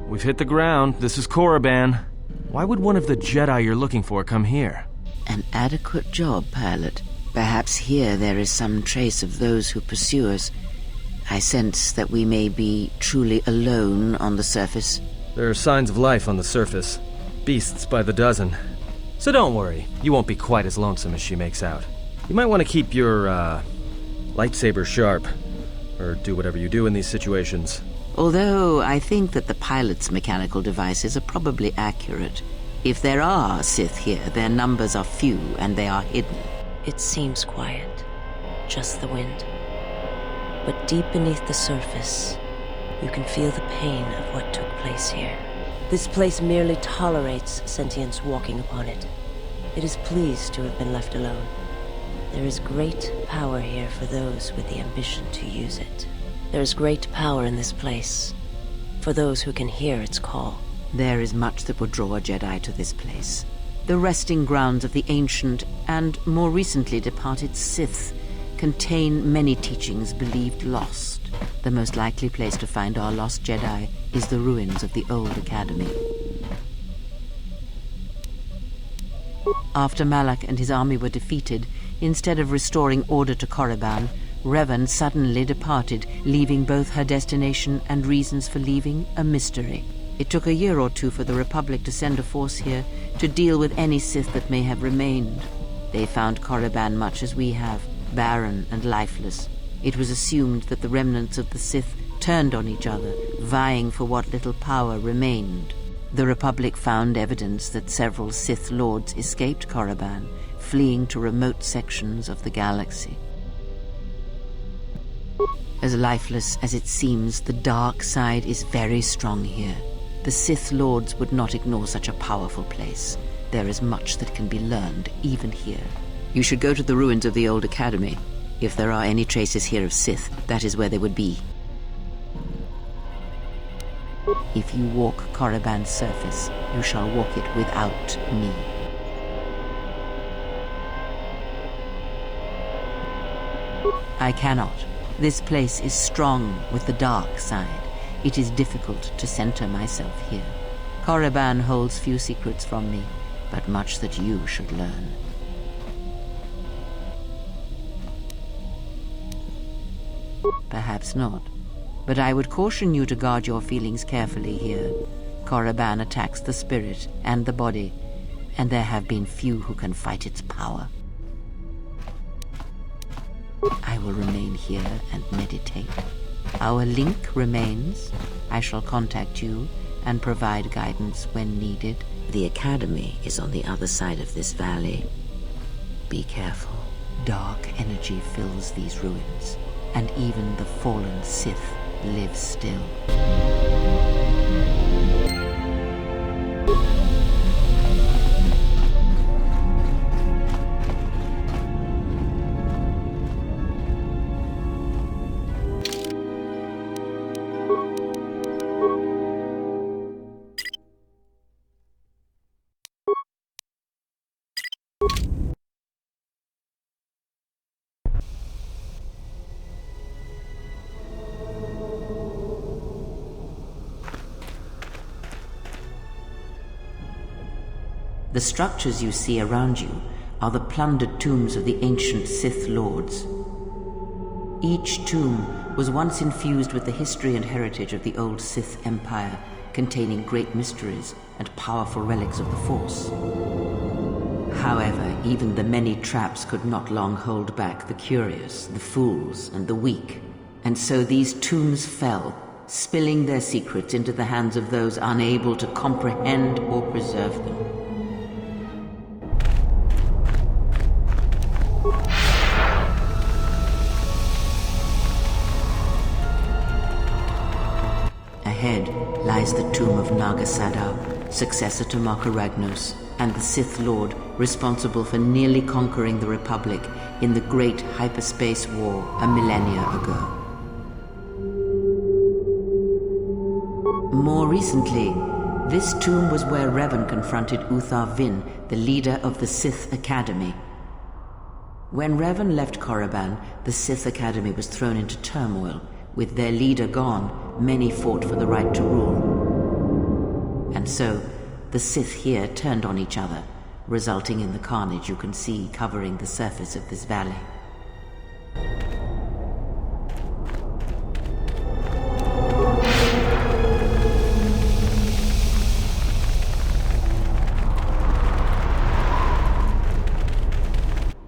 We've hit the ground. This is Korriban. Why would one of the Jedi you're looking for come here? An adequate job, pilot. Perhaps here there is some trace of those who pursue us. I sense that we may be truly alone on the surface. There are signs of life on the surface. Beasts by the dozen. So don't worry, you won't be quite as lonesome as she makes out. You might want to keep your, lightsaber sharp. Or do whatever you do in these situations. Although I think that the pilot's mechanical devices are probably accurate. If there are Sith here, their numbers are few and they are hidden. It seems quiet. Just the wind. But deep beneath the surface, you can feel the pain of what took place here. This place merely tolerates sentience walking upon it. It is pleased to have been left alone. There is great power here for those with the ambition to use it. There is great power in this place, for those who can hear its call. There is much that would draw a Jedi to this place. The resting grounds of the ancient and more recently departed Sith contain many teachings believed lost. The most likely place to find our lost Jedi is the ruins of the old academy. After Malak and his army were defeated, instead of restoring order to Korriban, Revan suddenly departed, leaving both her destination and reasons for leaving a mystery. It took a year or two for the Republic to send a force here to deal with any Sith that may have remained. They found Korriban much as we have, barren and lifeless. It was assumed that the remnants of the Sith turned on each other, vying for what little power remained. The Republic found evidence that several Sith lords escaped Korriban, fleeing to remote sections of the galaxy. As lifeless as it seems, the dark side is very strong here. The Sith Lords would not ignore such a powerful place. There is much that can be learned, even here. You should go to the ruins of the old academy. If there are any traces here of Sith, that is where they would be. If you walk Korriban's surface, you shall walk it without me. I cannot. This place is strong with the dark side. It is difficult to center myself here. Korriban holds few secrets from me, but much that you should learn. Perhaps not, but I would caution you to guard your feelings carefully here. Korriban attacks the spirit and the body, and there have been few who can fight its power. I will remain here and meditate. Our link remains. I shall contact you and provide guidance when needed. The academy is on the other side of this valley. Be careful. Dark energy fills these ruins, and even the fallen Sith live still. The structures you see around you are the plundered tombs of the ancient Sith Lords. Each tomb was once infused with the history and heritage of the old Sith Empire, containing great mysteries and powerful relics of the Force. However, even the many traps could not long hold back the curious, the fools, and the weak. And so these tombs fell, spilling their secrets into the hands of those unable to comprehend or preserve them. ahead lies the tomb of Naga-Sadow, successor to Makaragnos, and the Sith Lord responsible for nearly conquering the Republic in the Great Hyperspace War a millennia ago. More recently, this tomb was where Revan confronted Uthar Vin, the leader of the Sith Academy. When Revan left Korriban, the Sith Academy was thrown into turmoil. With their leader gone, many fought for the right to rule. And so, the Sith here turned on each other, resulting in the carnage you can see covering the surface of this valley.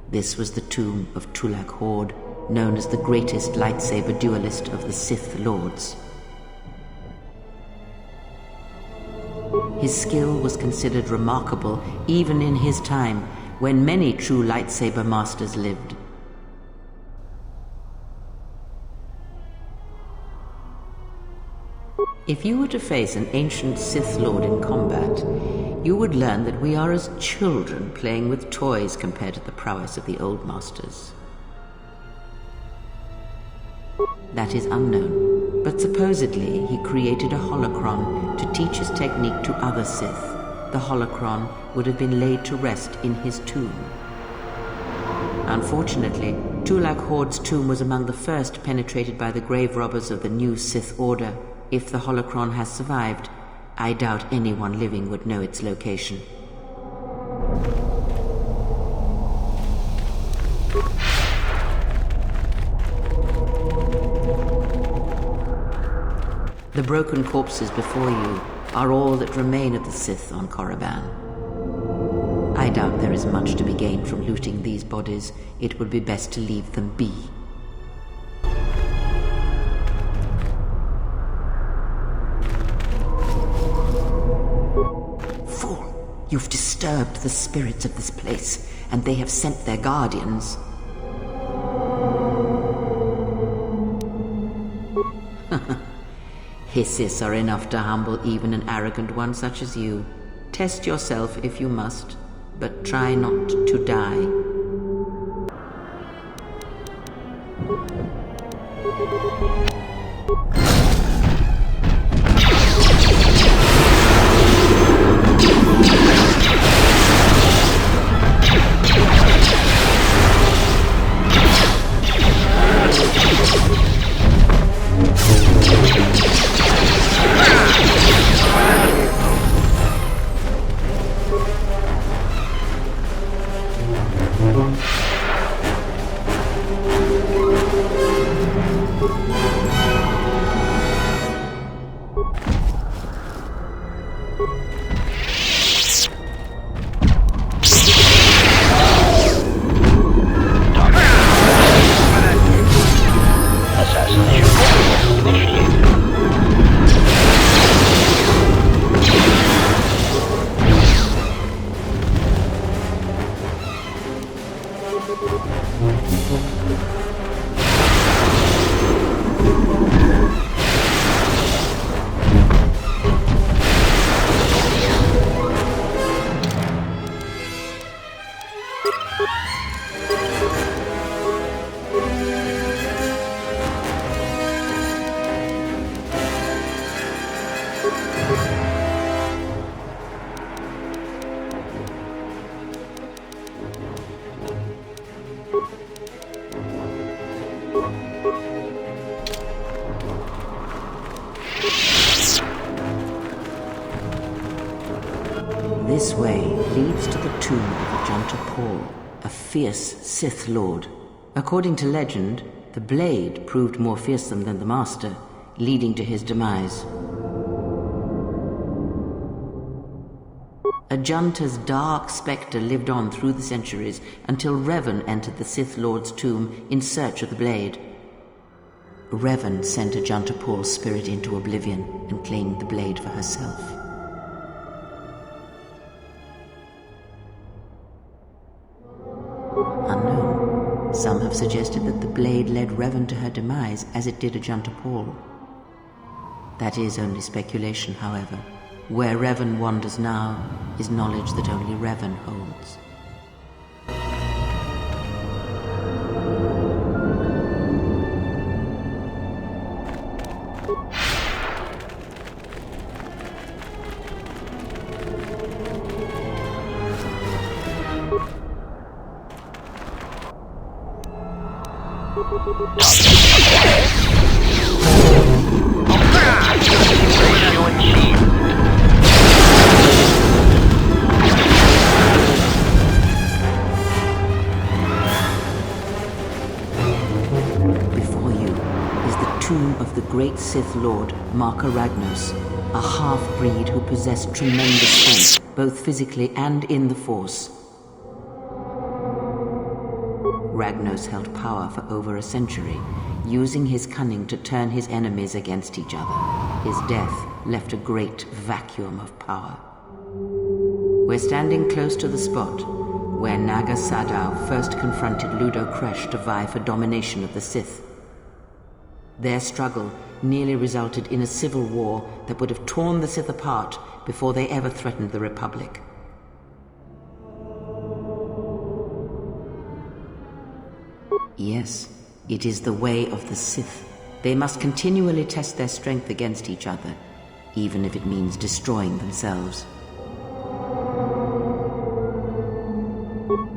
This was the tomb of Tulak Hord, known as the greatest lightsaber duelist of the Sith Lords. His skill was considered remarkable even in his time, when many true lightsaber masters lived. If you were to face an ancient Sith Lord in combat, you would learn that we are as children playing with toys compared to the prowess of the old masters. That is unknown, but supposedly he created a holocron to teach his technique to other Sith. The holocron would have been laid to rest in his tomb. Unfortunately, Tulak Hord's tomb was among the first penetrated by the grave robbers of the new Sith Order. If the holocron has survived, I doubt anyone living would know its location. The broken corpses before you are all that remain of the Sith on Korriban. I doubt there is much to be gained from looting these bodies. It would be best to leave them be. Fool! You've disturbed the spirits of this place, and they have sent their guardians. Hisses are enough to humble even an arrogant one such as you. Test yourself if you must, but try not to die. This way leads to the tomb of Ajanta Paul, a fierce Sith Lord. According to legend, the blade proved more fearsome than the Master, leading to his demise. Ajanta's dark spectre lived on through the centuries until Revan entered the Sith Lord's tomb in search of the blade. Revan sent Ajanta Paul's spirit into oblivion and claimed the blade for herself. Unknown. Some have suggested that the blade led Revan to her demise as it did Ajanta Paul. That is only speculation, however. Where Revan wanders now is knowledge that only Revan holds. Before you is the tomb of the great Sith Lord, Marka Ragnos, a half-breed who possessed tremendous strength, both physically and in the Force. Ragnos held power for over a century, using his cunning to turn his enemies against each other. His death left a great vacuum of power. We're standing close to the spot where Naga Sadow first confronted Ludo Kresh to vie for domination of the Sith. Their struggle nearly resulted in a civil war that would have torn the Sith apart before they ever threatened the Republic. Yes, it is the way of the Sith. They must continually test their strength against each other, even if it means destroying themselves.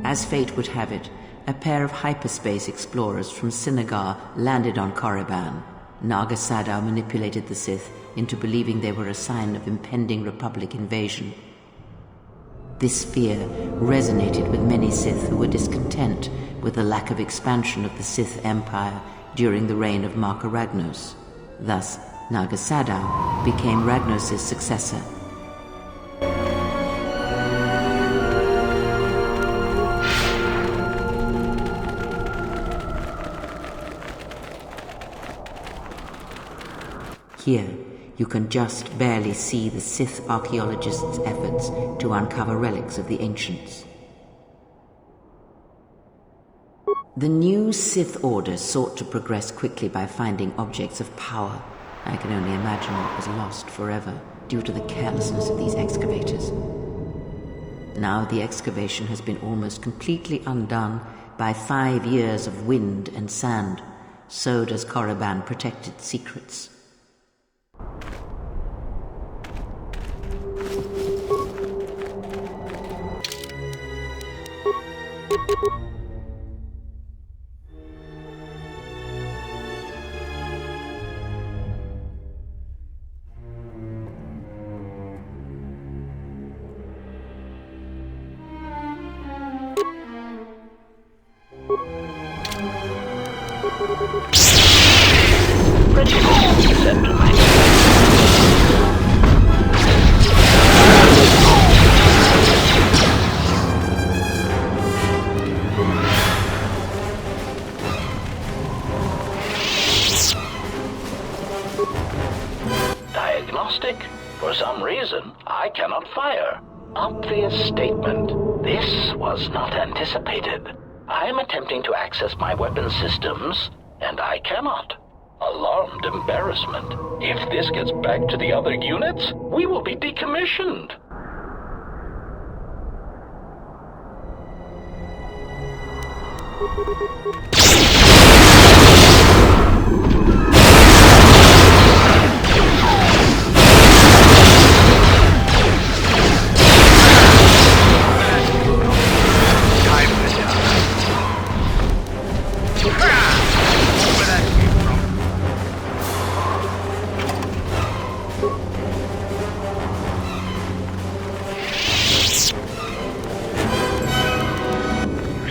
As fate would have it, a pair of hyperspace explorers from Sinagar landed on Korriban. Naga Sadow manipulated the Sith into believing they were a sign of impending Republic invasion. This fear resonated with many Sith who were discontent with the lack of expansion of the Sith Empire during the reign of Marka Ragnos. Thus, Naga Sadow became Ragnos' successor. Here, you can just barely see the Sith archaeologists' efforts to uncover relics of the ancients. The new Sith Order sought to progress quickly by finding objects of power. I can only imagine what was lost forever due to the carelessness of these excavators. Now the excavation has been almost completely undone by 5 years of wind and sand. So does Korriban protect its secrets. Diagnostic? For some reason, I cannot fire. Obvious statement. This was not anticipated. I am attempting to access my weapon systems, and I cannot. Alarmed embarrassment. If this gets back to the other units, we will be decommissioned.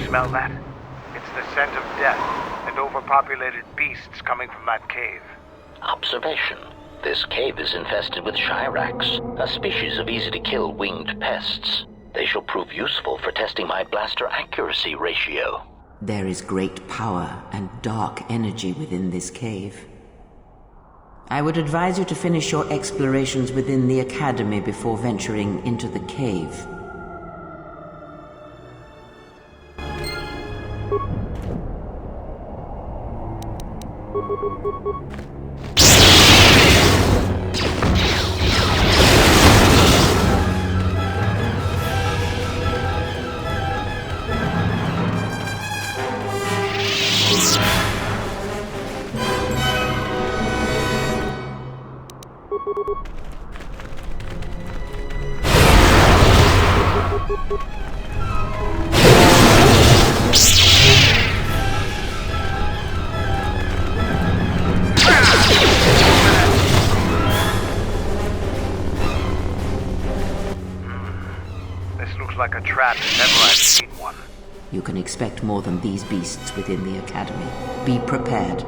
Smell that? It's the scent of death and overpopulated beasts coming from that cave. Observation. This cave is infested with Shirax, a species of easy-to-kill winged pests. They shall prove useful for testing my blaster accuracy ratio. There is great power and dark energy within this cave. I would advise you to finish your explorations within the Academy before venturing into the cave. This looks like a trap if ever I've seen one. You can expect more than these beasts within the Academy. Be prepared.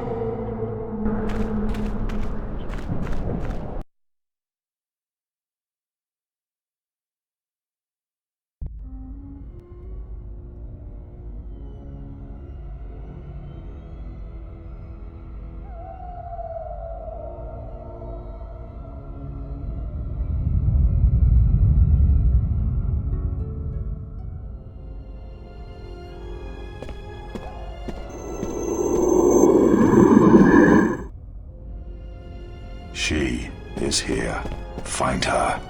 She is here. Find her.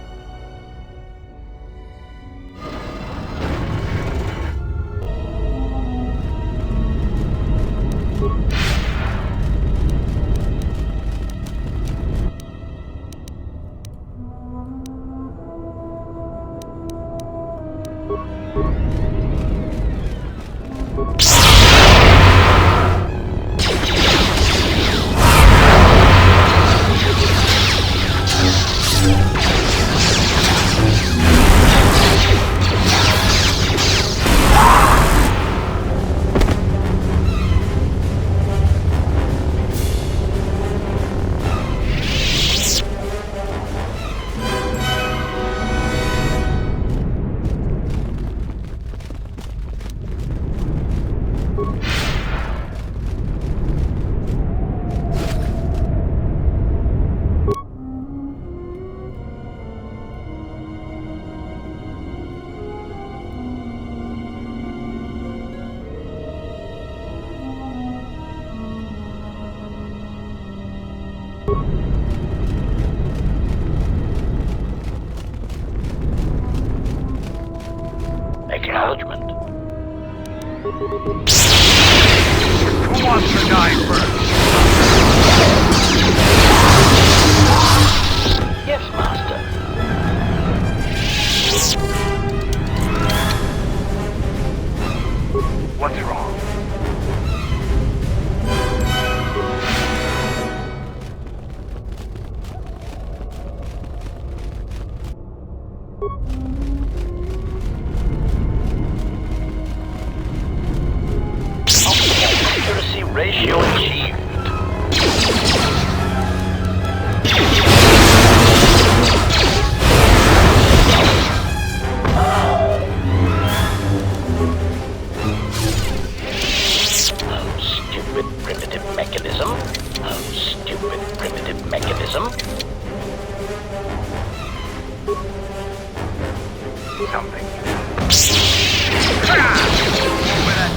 Acknowledgement. Who wants to die first? Yes, Master. What's wrong? Accuracy ratio achieved. Oh, stupid primitive mechanism. Oh, stupid primitive mechanism. Something. Where that came from? Where that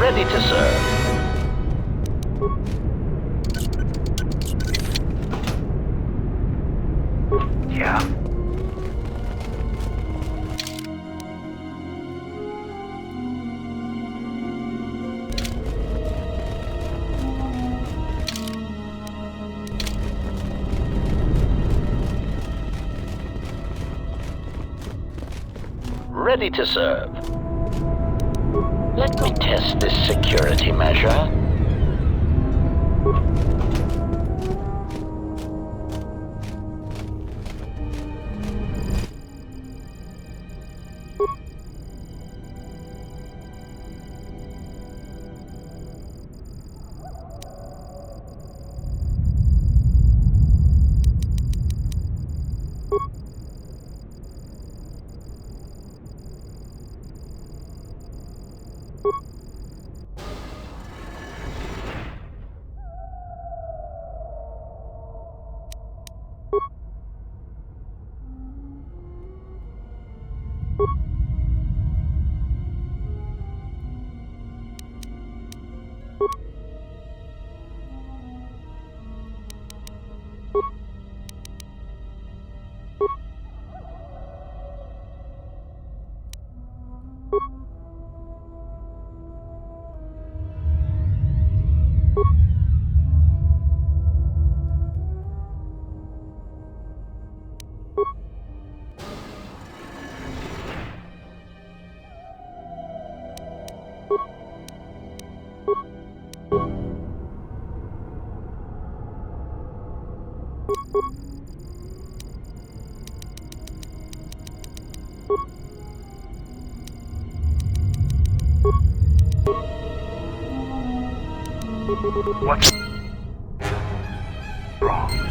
Ready to serve. Yeah? ready to serve. Let me test this security measure. What's wrong?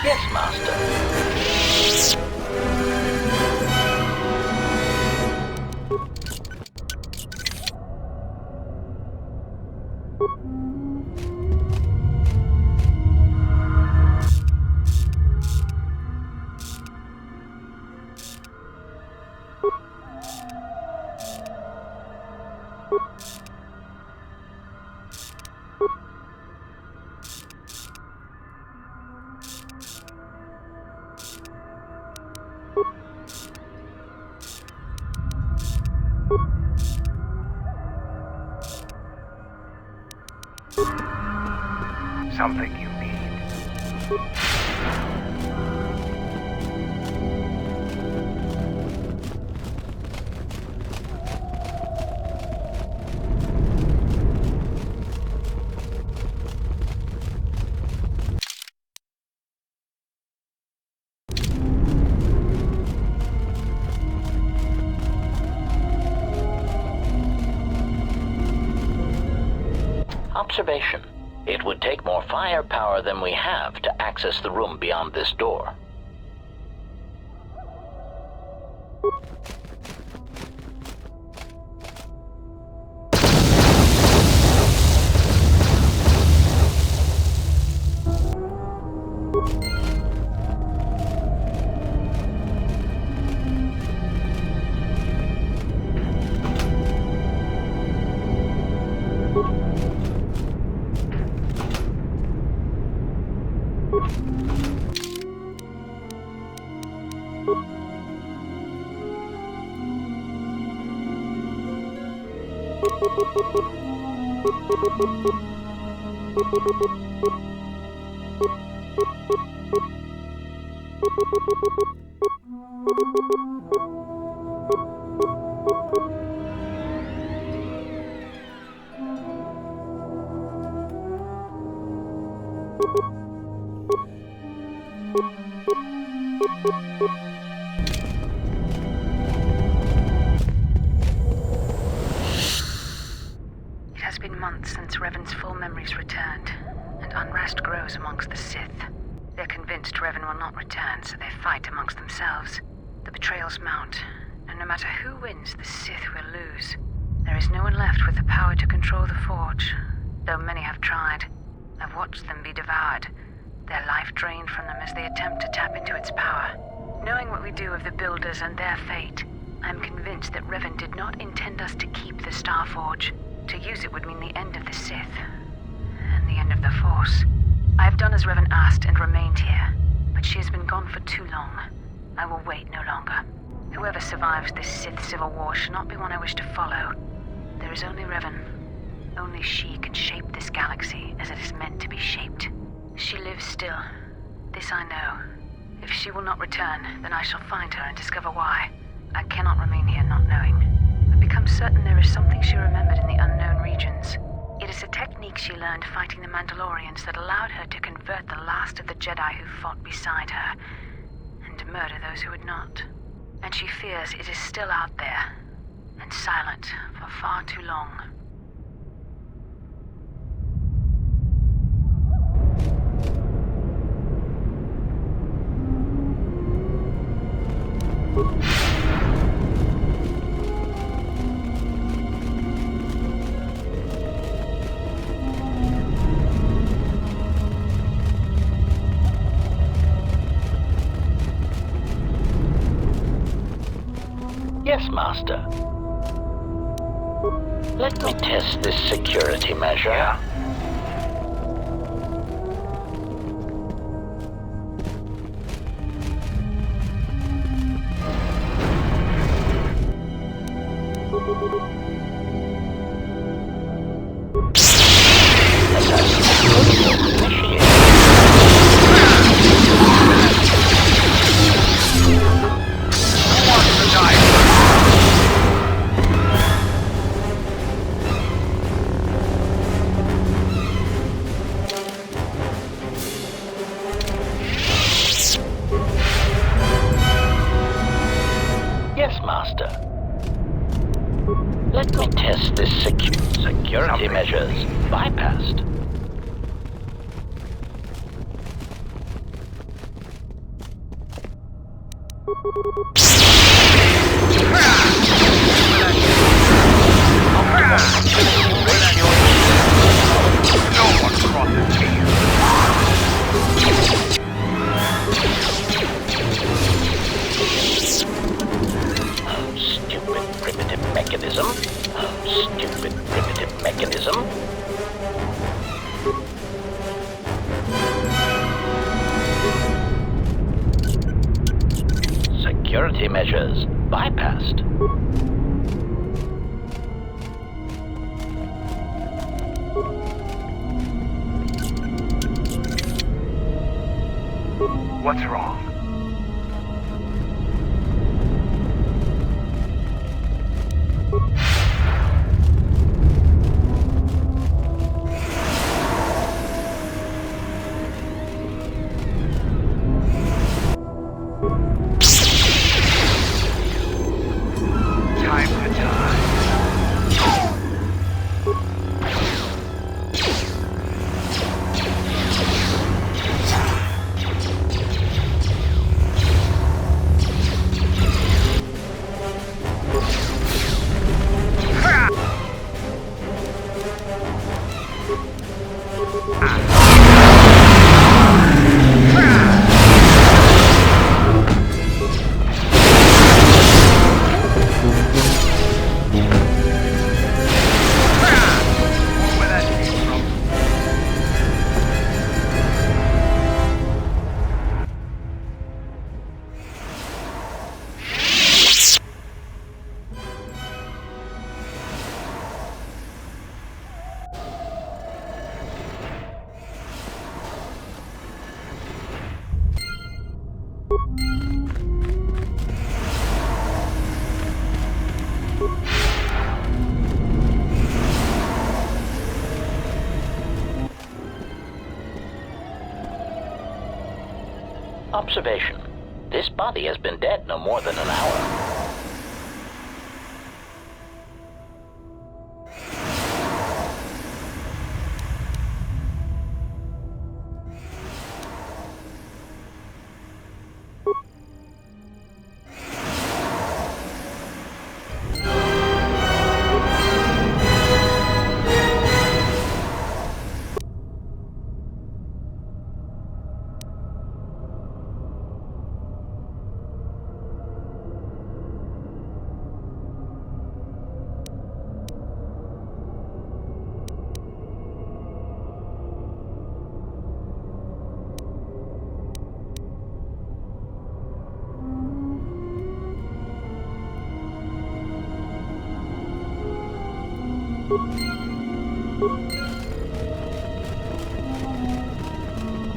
Yes, Master. Something you need. Observation. It would take more firepower than we have to access the room beyond this door. It has been months since Revan's full memories returned, and unrest grows amongst the Sith. They're convinced Revan will not return, so they fight amongst themselves. The betrayals mount, and no matter who wins, the Sith will lose. There is no one left with the power to control the Forge, though many have tried. I've watched them be devoured, their life drained from them as they attempt to tap into its power. Knowing what we do of the Builders and their fate, I'm convinced that Revan did not intend us to keep the Star Forge. To use it would mean the end of the Sith, and the end of the Force. I have done as Revan asked and remained here, but she has been gone for too long. I will wait no longer. Whoever survives this Sith civil war should not be one I wish to follow. There is only Revan. Only she can shape this galaxy as it is meant to be shaped. She lives still. This I know. If she will not return, then I shall find her and discover why. I cannot remain here not knowing. I've become certain there is something she remembered in the unknown regions. It is a technique she learned fighting the Mandalorians that allowed her to convert the last of the Jedi who fought beside her, and to murder those who had not. And she fears it is still out there, and silent for far too long. Yes, Master. Let me test this security measure. Yeah? Yes, Master. Let me test this security measures. Bypassed. No one crosses me. Oh, stupid primitive mechanism. Oh, stupid primitive mechanism. Security measures bypassed. What's wrong? Time to die. Where that came from? Observation. This body has been dead no more than an hour.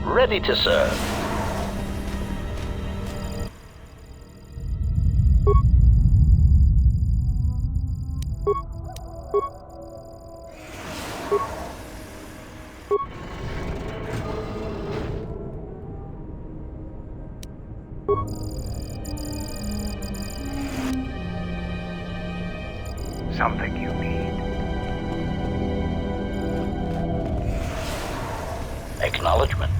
Ready to serve. Something you need. Acknowledgement.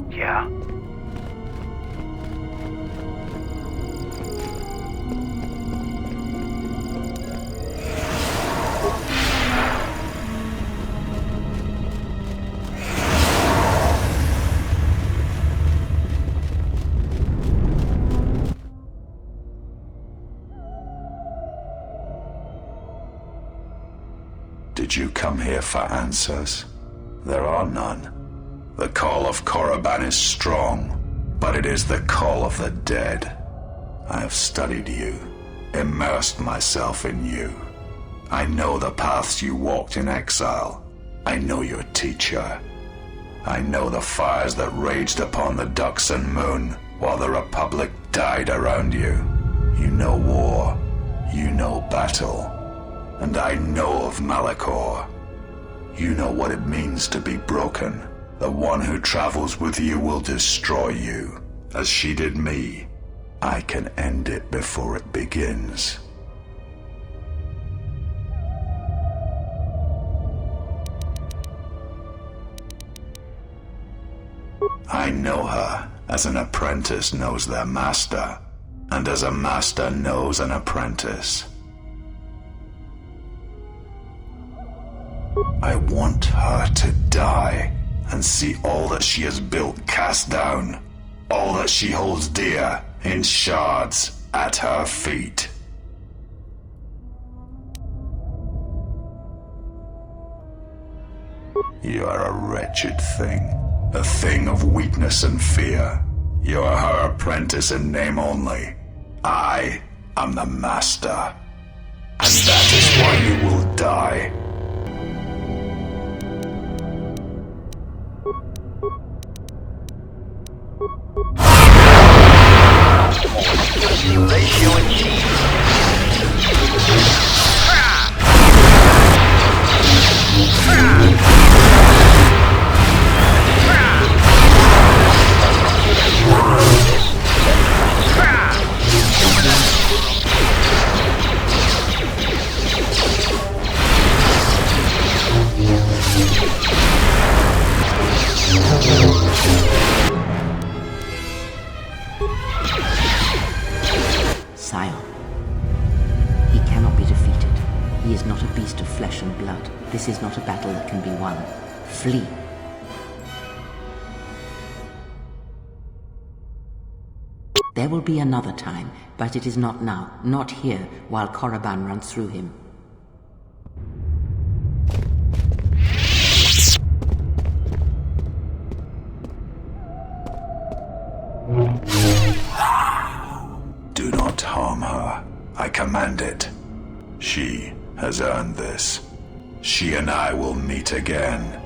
Yeah? Did you come here for answers? There are none. The call of Korriban is strong, but it is the call of the dead. I have studied you, immersed myself in you. I know the paths you walked in exile. I know your teacher. I know the fires that raged upon the Ducks and Moon while the Republic died around you. You know war. You know battle. And I know of Malachor. You know what it means to be broken. The one who travels with you will destroy you, as she did me. I can end it before it begins. I know her as an apprentice knows their master, and as a master knows an apprentice. I want her to die and see all that she has built cast down, all that she holds dear in shards at her feet. You are a wretched thing, a thing of weakness and fear. You are her apprentice in name only. I am the master, and that is why you will die. Ratio achieved. Scion. He cannot be defeated. He is not a beast of flesh and blood. This is not a battle that can be won. Flee. There will be another time, but it is not now, not here, while Korriban runs through him. Do not harm her. I command it. She has earned this. She and I will meet again.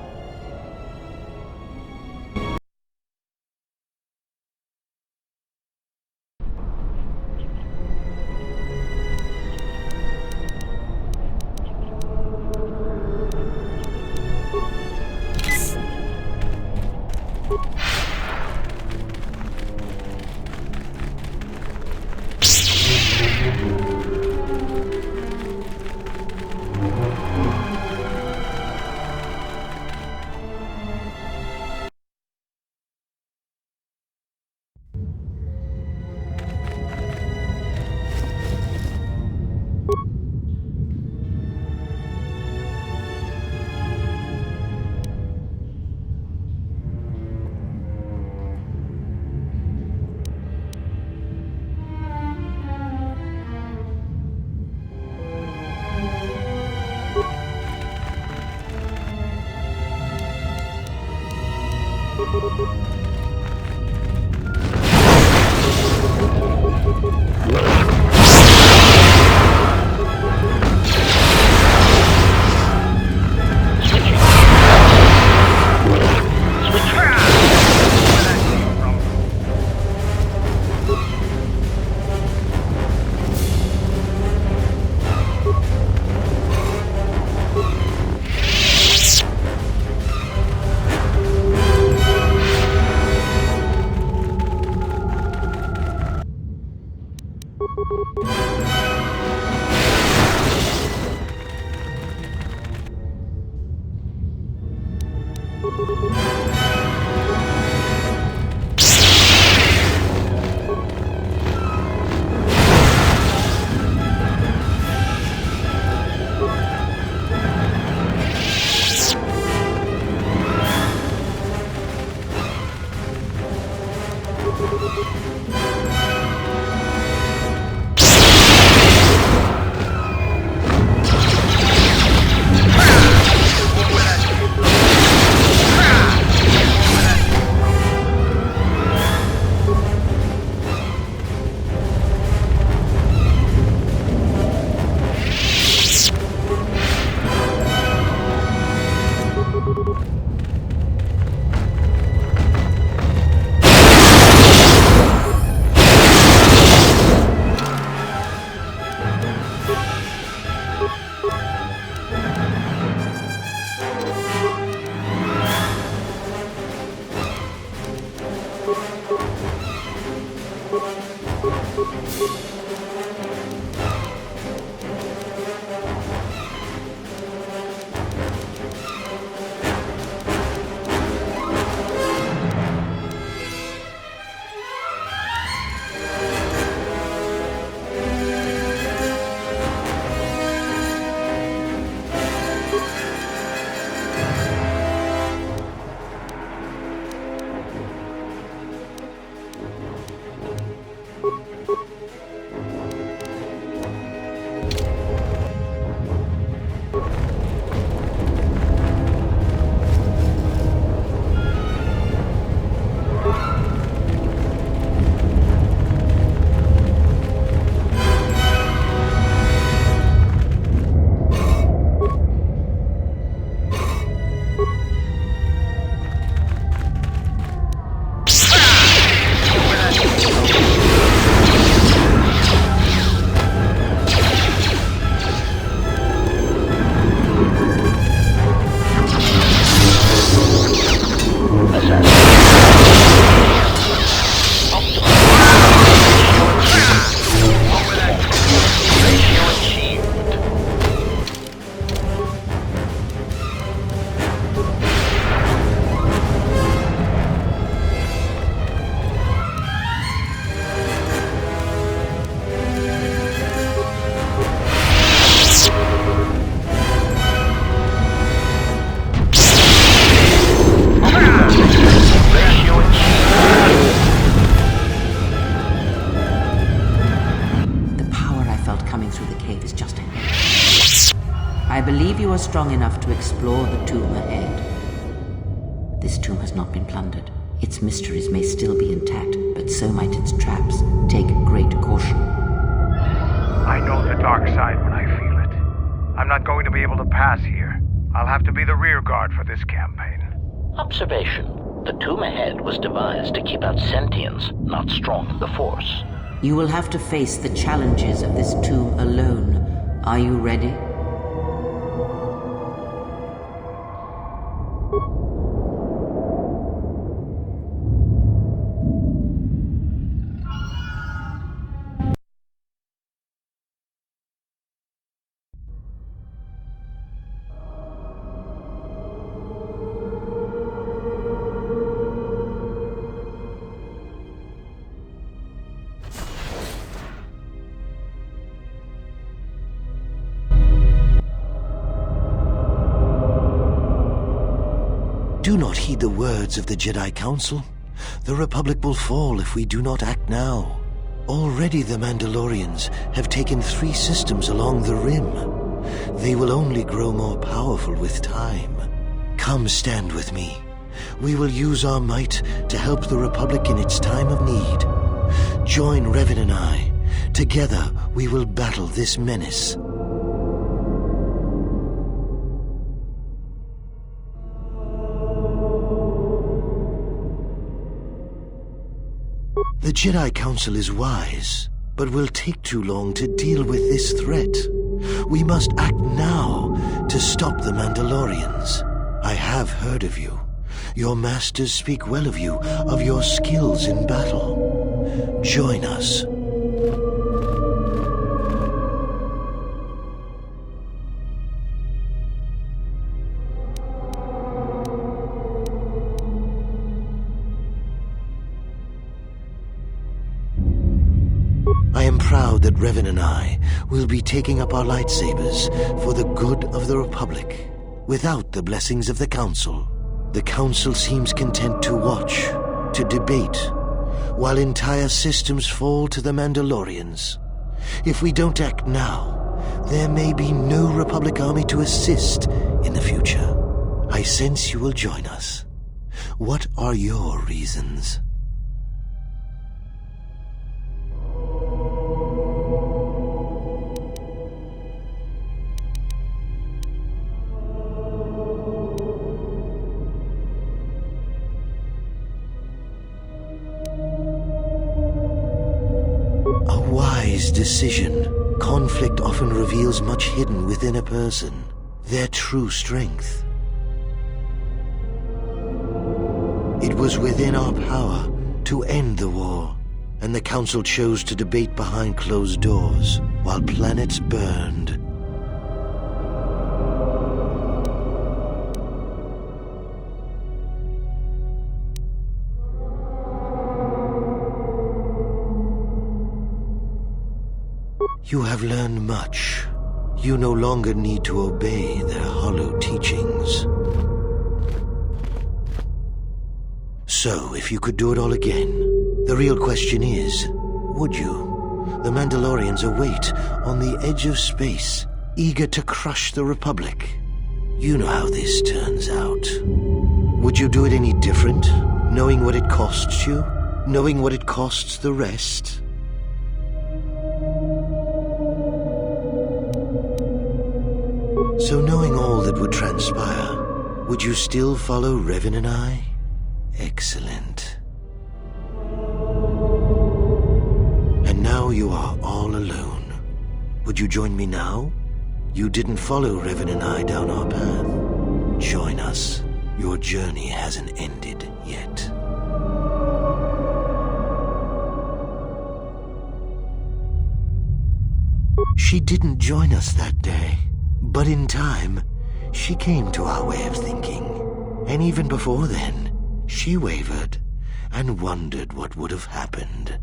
I believe you are strong enough to explore the tomb ahead. This tomb has not been plundered. Its mysteries may still be intact, but so might its traps. Take great caution. I know the dark side when I feel it. I'm not going to be able to pass here. I'll have to be the rear guard for this campaign. Observation. The tomb ahead was devised to keep out sentients, not strong the Force. You will have to face the challenges of this tomb alone. Are you ready? Do not heed the words of the Jedi Council. The Republic will fall if we do not act now. Already the Mandalorians have taken 3 systems along the Rim. They will only grow more powerful with time. Come stand with me. We will use our might to help the Republic in its time of need. Join Revan and I. Together we will battle this menace. The Jedi Council is wise, but will take too long to deal with this threat. We must act now to stop the Mandalorians. I have heard of you. Your masters speak well of you, of your skills in battle. Join us. I am proud that Revan and I will be taking up our lightsabers for the good of the Republic, without the blessings of the Council. The Council seems content to watch, to debate, while entire systems fall to the Mandalorians. If we don't act now, there may be no Republic army to assist in the future. I sense you will join us. What are your reasons? A wise decision. Conflict often reveals much hidden within a person, their true strength. It was within our power to end the war, and the Council chose to debate behind closed doors while planets burned. You have learned much. You no longer need to obey their hollow teachings. So, if you could do it all again, the real question is, would you? The Mandalorians await on the edge of space, eager to crush the Republic. You know how this turns out. Would you do it any different, knowing what it costs you? Knowing what it costs the rest? So knowing all that would transpire, would you still follow Revan and I? Excellent. And now you are all alone. Would you join me now? You didn't follow Revan and I down our path. Join us. Your journey hasn't ended yet. She didn't join us that day. But in time, she came to our way of thinking. And even before then, she wavered and wondered what would have happened.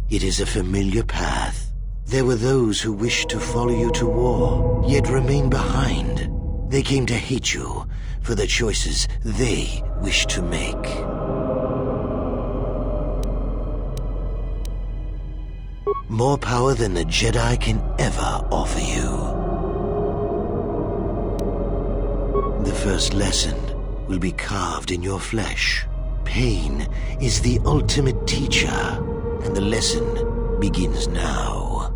It is a familiar path. There were those who wished to follow you to war, yet remain behind. They came to hate you for the choices they wished to make. More power than the Jedi can ever offer you. The first lesson will be carved in your flesh. Pain is the ultimate teacher, and the lesson begins now.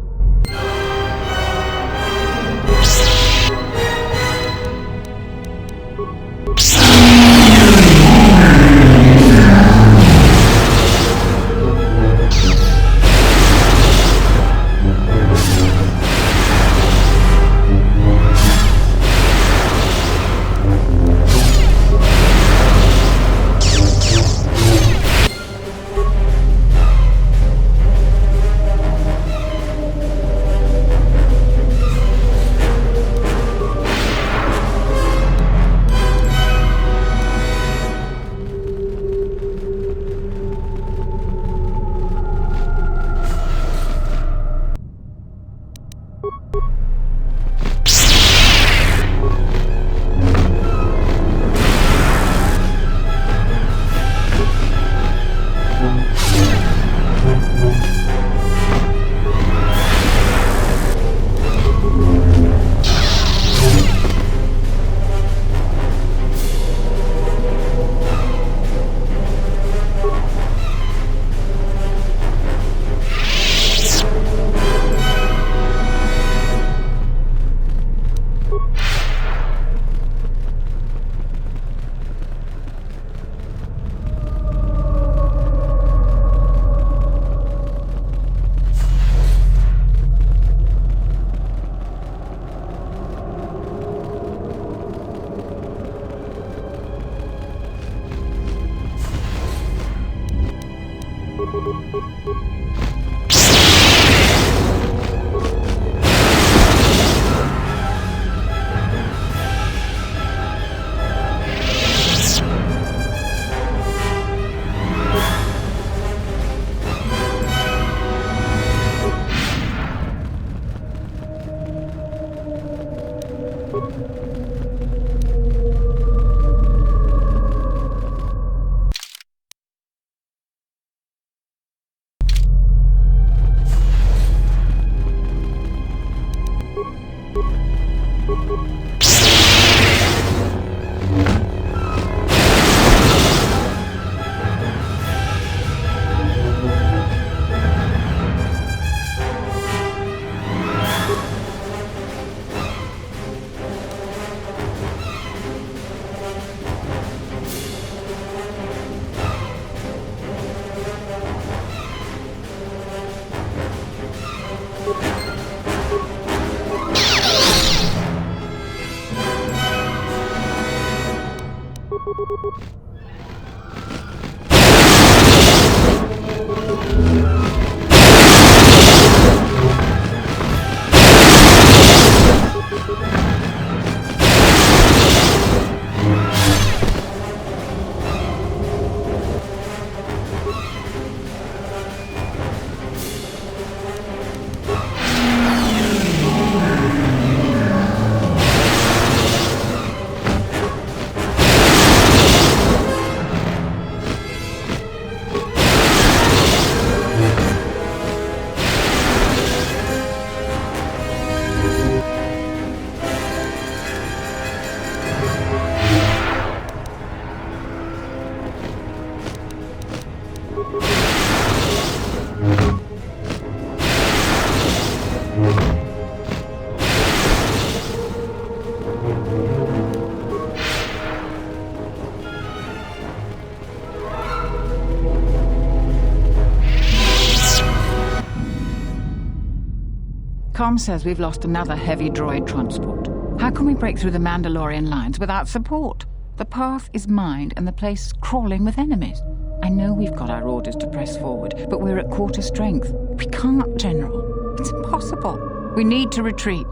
Com says we've lost another heavy droid transport. How can we break through the Mandalorian lines without support? The path is mined and the place is crawling with enemies. I know we've got our orders to press forward, but we're at quarter strength. We can't, General. It's impossible. We need to retreat.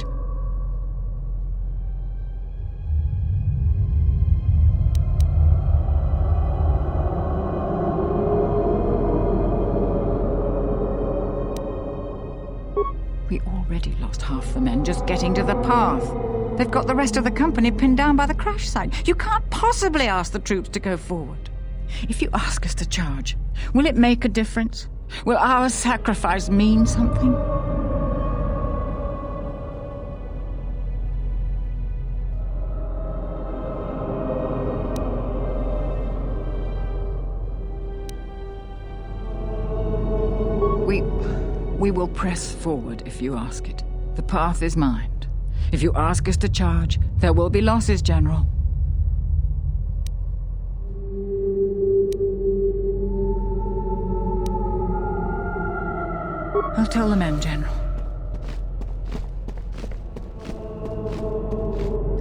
We already lost half the men just getting to the path. They've got the rest of the company pinned down by the crash site. You can't possibly ask the troops to go forward. If you ask us to charge, will it make a difference? Will our sacrifice mean something? We will press forward if you ask it. The path is mined. If you ask us to charge, there will be losses, General. I'll tell the men, General.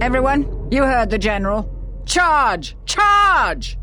Everyone, you heard the General. Charge! Charge!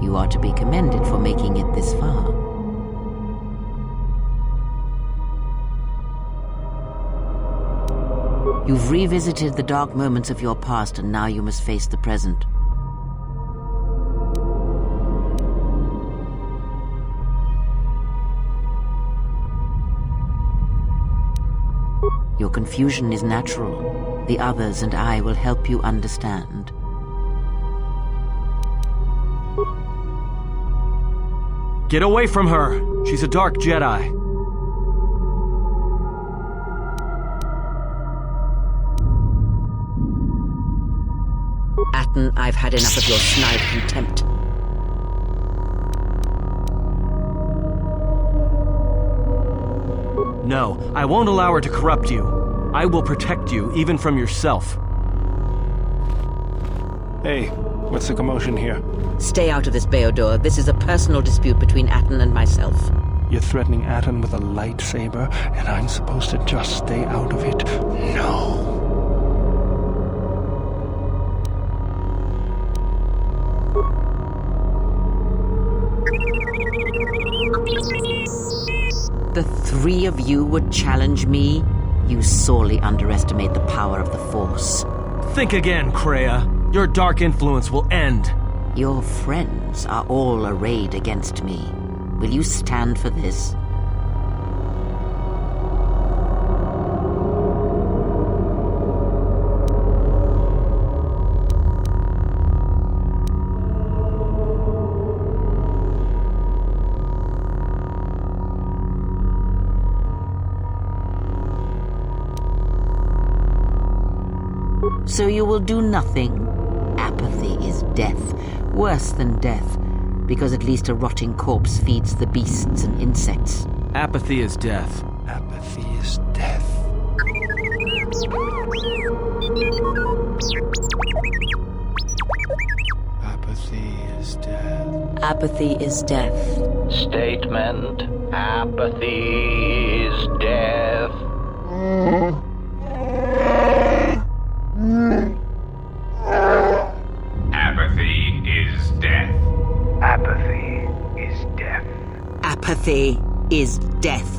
You are to be commended for making it this far. You've revisited the dark moments of your past, and now you must face the present. Your confusion is natural. The others and I will help you understand. Get away from her! She's a dark Jedi. Atten, I've had enough of your snide contempt. No, I won't allow her to corrupt you. I will protect you, even from yourself. Hey, what's the commotion here? Stay out of this, Beodor. This is a personal dispute between Atten and myself. You're threatening Atten with a lightsaber, and I'm supposed to just stay out of it? No. The three of you would challenge me? You sorely underestimate the power of the Force. Think again, Kreia. Your dark influence will end. Your friends are all arrayed against me. Will you stand for this? So you will do nothing? Apathy is death, worse than death, because at least a rotting corpse feeds the beasts and insects. Apathy is death. Apathy is death. Apathy is death. Apathy is death. Statement: apathy is death. Apathy is death. Apathy is death. Apathy is death.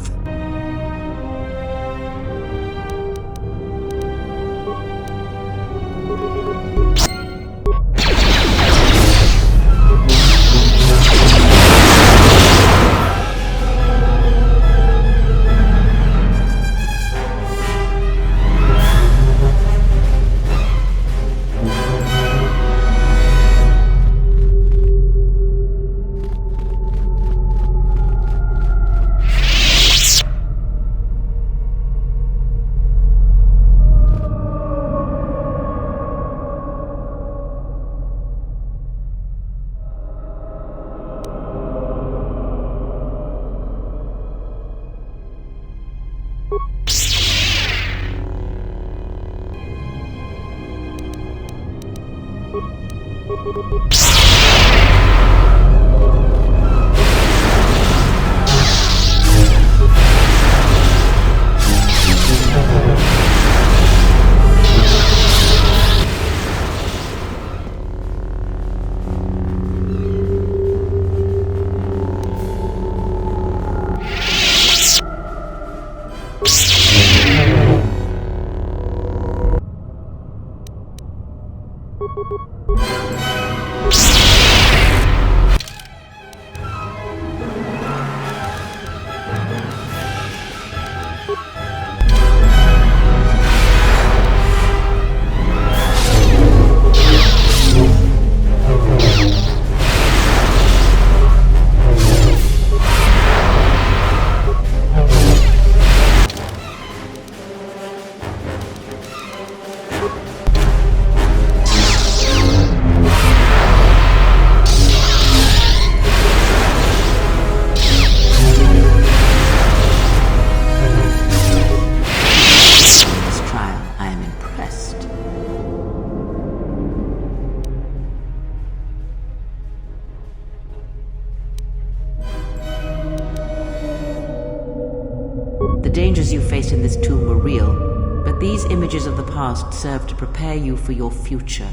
dangers you faced in this tomb were real, but these images of the past serve to prepare you for your future.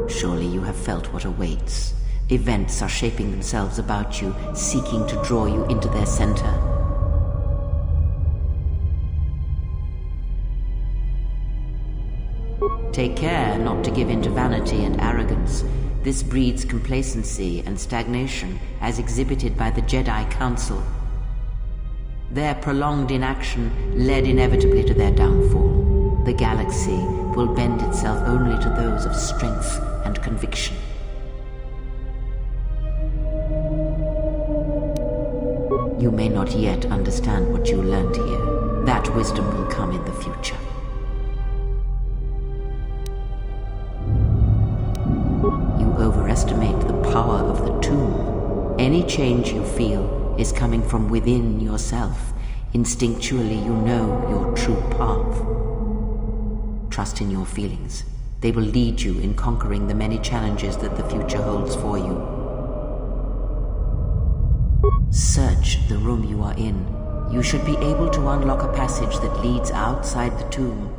Surely you have felt what awaits. Events are shaping themselves about you, seeking to draw you into their center. Take care not to give in to vanity and arrogance. This breeds complacency and stagnation, as exhibited by the Jedi Council. Their prolonged inaction led inevitably to their downfall. The galaxy will bend itself only to those of strength and conviction. You may not yet understand what you learned here. That wisdom will come in the future. You overestimate the power of the tomb. Any change you feel is coming from within yourself. Instinctually, you know your true path. Trust in your feelings. They will lead you in conquering the many challenges that the future holds for you. Search the room you are in. You should be able to unlock a passage that leads outside the tomb.